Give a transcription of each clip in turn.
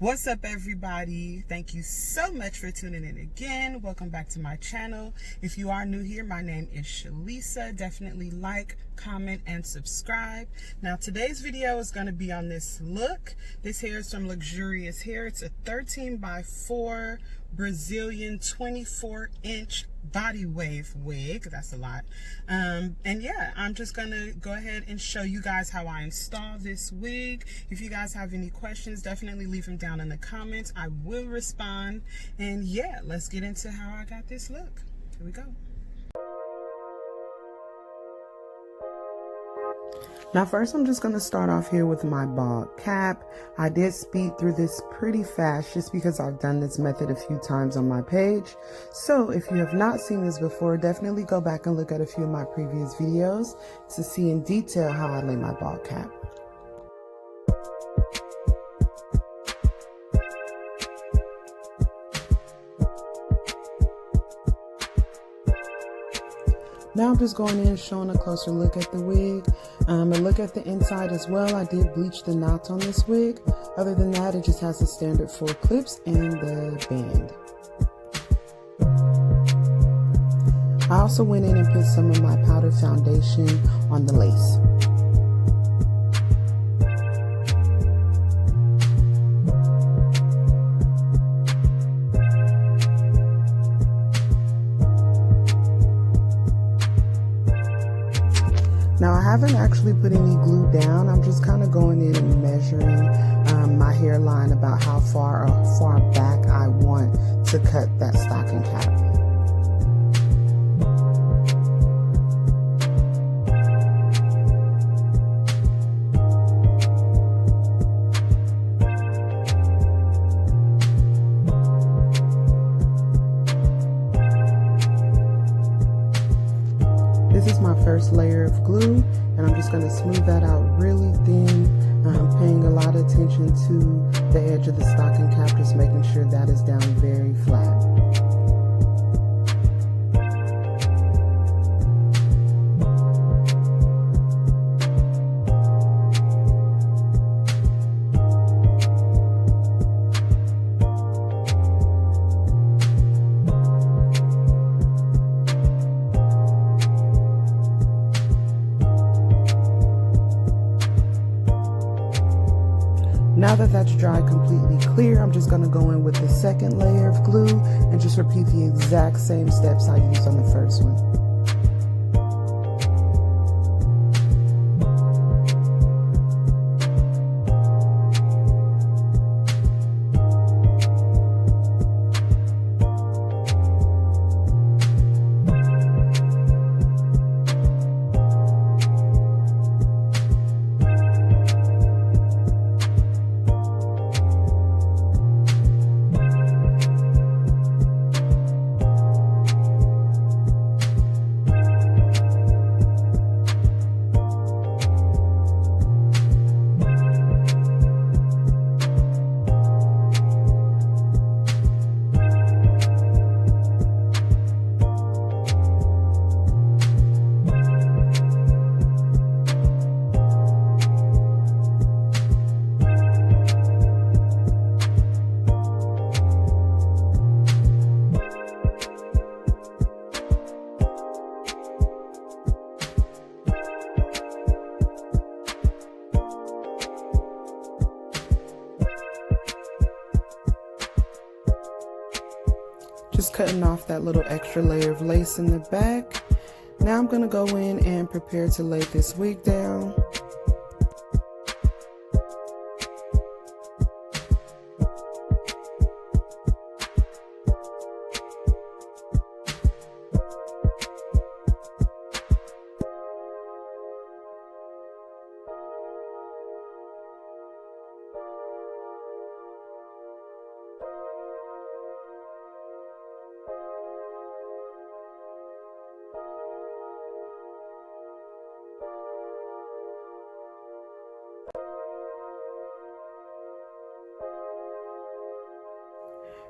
What's up, everybody? Thank you so much for tuning in again. Welcome back to my channel. If you are new here, my name is Shalisa. Definitely like, comment, and subscribe. Now, today's video is going to be on this look. This hair is from Luxurious Hair. It's a 13x4 Brazilian 24-inch body wave wig. That's a lot. And yeah, I'm just gonna go ahead and show you guys how I install this wig. If you guys have any questions, definitely leave them down in the comments. I will respond. And yeah, let's get into how I got this look. Here we go. Now first, I'm just going to start off here with my bald cap. I did speed through this pretty fast just because I've done this method a few times on my page. So if you have not seen this before, definitely go back and look at a few of my previous videos to see in detail how I lay my bald cap. Now I'm just going in and showing a closer look at the wig. And look at the inside as well. I did bleach the knots on this wig. Other than that, it just has the standard 4 clips and the band. I also went in and put some of my powder foundation on the lace. Now I haven't actually put any glue down. I'm just kind of going in and measuring my hairline about how far back I want to cut that stocking cap. This is my first layer of glue, and I'm just going to smooth that out really thin, paying a lot of attention to the edge of the stocking cap, just making sure that is down very flat. Now that that's dried completely clear, I'm just going to go in with the second layer of glue and just repeat the exact same steps I used on the first one. Just cutting off that little extra layer of lace in the back. Now I'm going to go in and prepare to lay this wig down.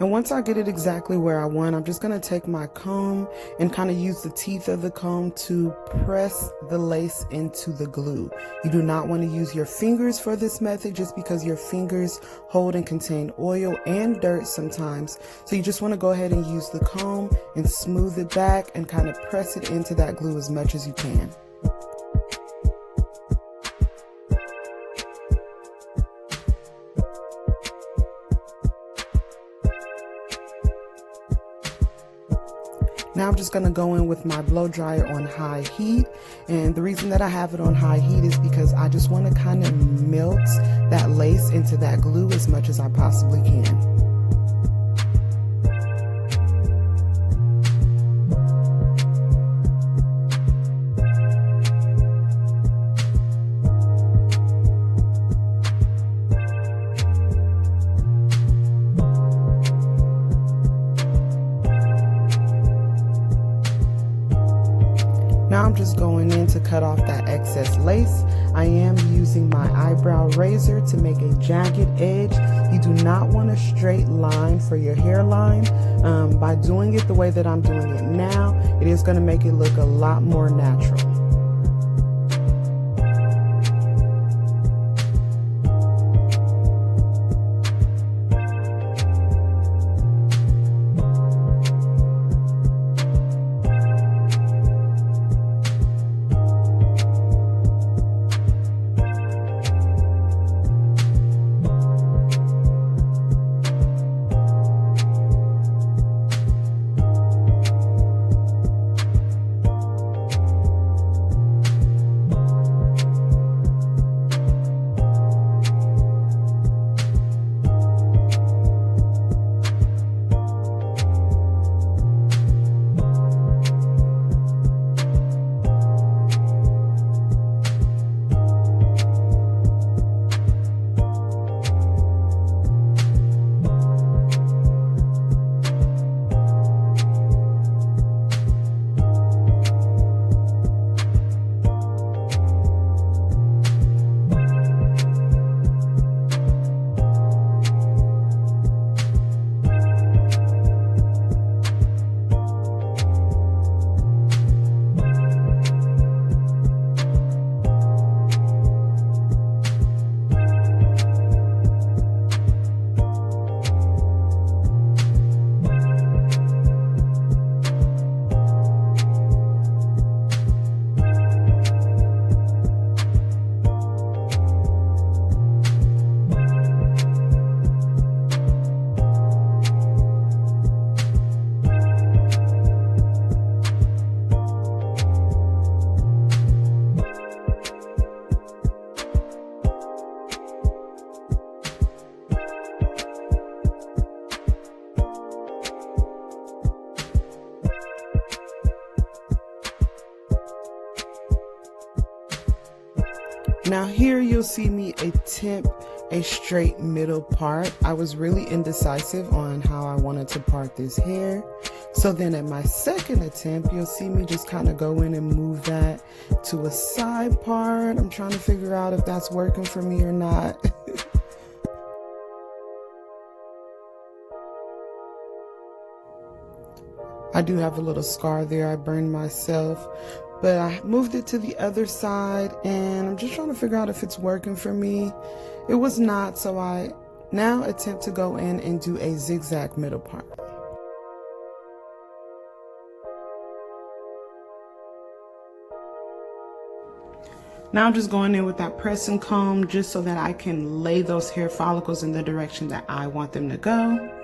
And once I get it exactly where I want, I'm just going to take my comb and kind of use the teeth of the comb to press the lace into the glue. You do not want to use your fingers for this method just because your fingers hold and contain oil and dirt sometimes. So you just want to go ahead and use the comb and smooth it back and kind of press it into that glue as much as you can. Now I'm just going to go in with my blow dryer on high heat, and the reason that I have it on high heat is because I just want to kind of melt that lace into that glue as much as I possibly can. Now I'm just going in to cut off that excess lace. I am using my eyebrow razor to make a jagged edge. You do not want a straight line for your hairline. By doing it the way that I'm doing it now, it is going to make it look a lot more natural. Now here you'll see me attempt a straight middle part. I was really indecisive on how I wanted to part this hair. So then at my second attempt, you'll see me just kind of go in and move that to a side part. I'm trying to figure out if that's working for me or not. I do have a little scar there. I burned myself, but I moved it to the other side and I'm just trying to figure out if it's working for me. It was not, so I now attempt to go in and do a zigzag middle part. Now I'm just going in with that pressing comb just so that I can lay those hair follicles in the direction that I want them to go.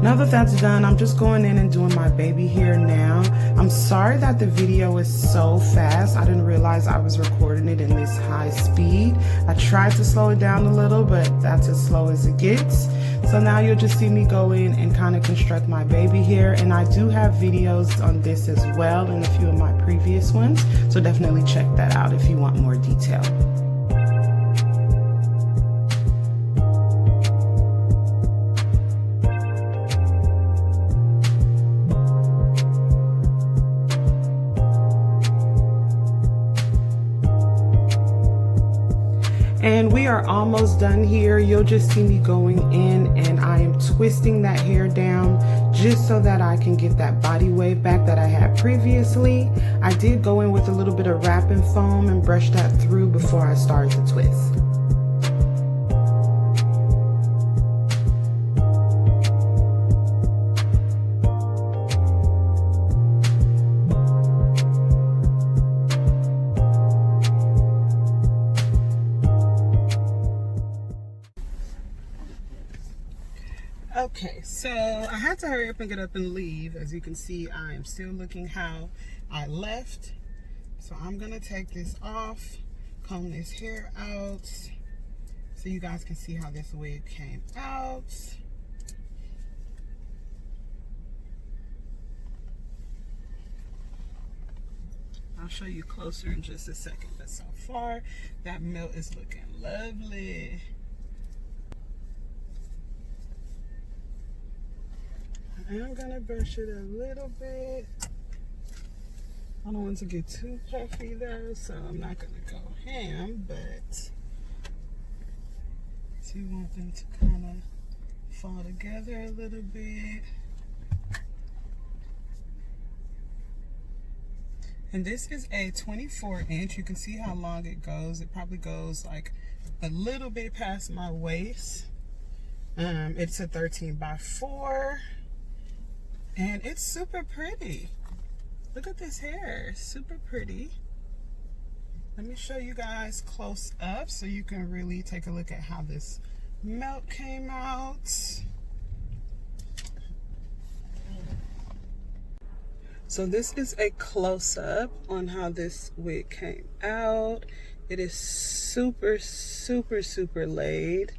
Now that that's done, I'm just going in and doing my baby hair now. I'm sorry that the video is so fast. I didn't realize I was recording it in this high speed. I tried to slow it down a little, but that's as slow as it gets. So now you'll just see me go in and kind of construct my baby hair. And I do have videos on this as well in a few of my previous ones. So definitely check that out if you want more detail. And we are almost done here. You'll just see me going in and I am twisting that hair down just so that I can get that body wave back that I had previously. I did go in with a little bit of wrapping foam and brush that through before I started to twist. Okay, so I had to hurry up and get up and leave. As you can see, I am still looking how I left. So I'm gonna take this off, comb this hair out, so you guys can see how this wig came out. I'll show you closer in just a second, but so far, that melt is looking lovely. I'm gonna brush it a little bit. I don't want to get too puffy though, so I'm not gonna go ham, but I do want them to kind of fall together a little bit. And this is a 24-inch. You can see how long it goes. It probably goes like a little bit past my waist. It's a 13x4. And it's super pretty. Look at this hair, super pretty. Let me show you guys close up so you can really take a look at how this melt came out. So this is a close-up on how this wig came out. It is super, super, super laid.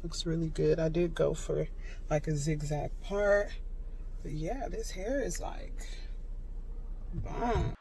Looks really good. I did go for like a zigzag part, but yeah, this hair is like bomb.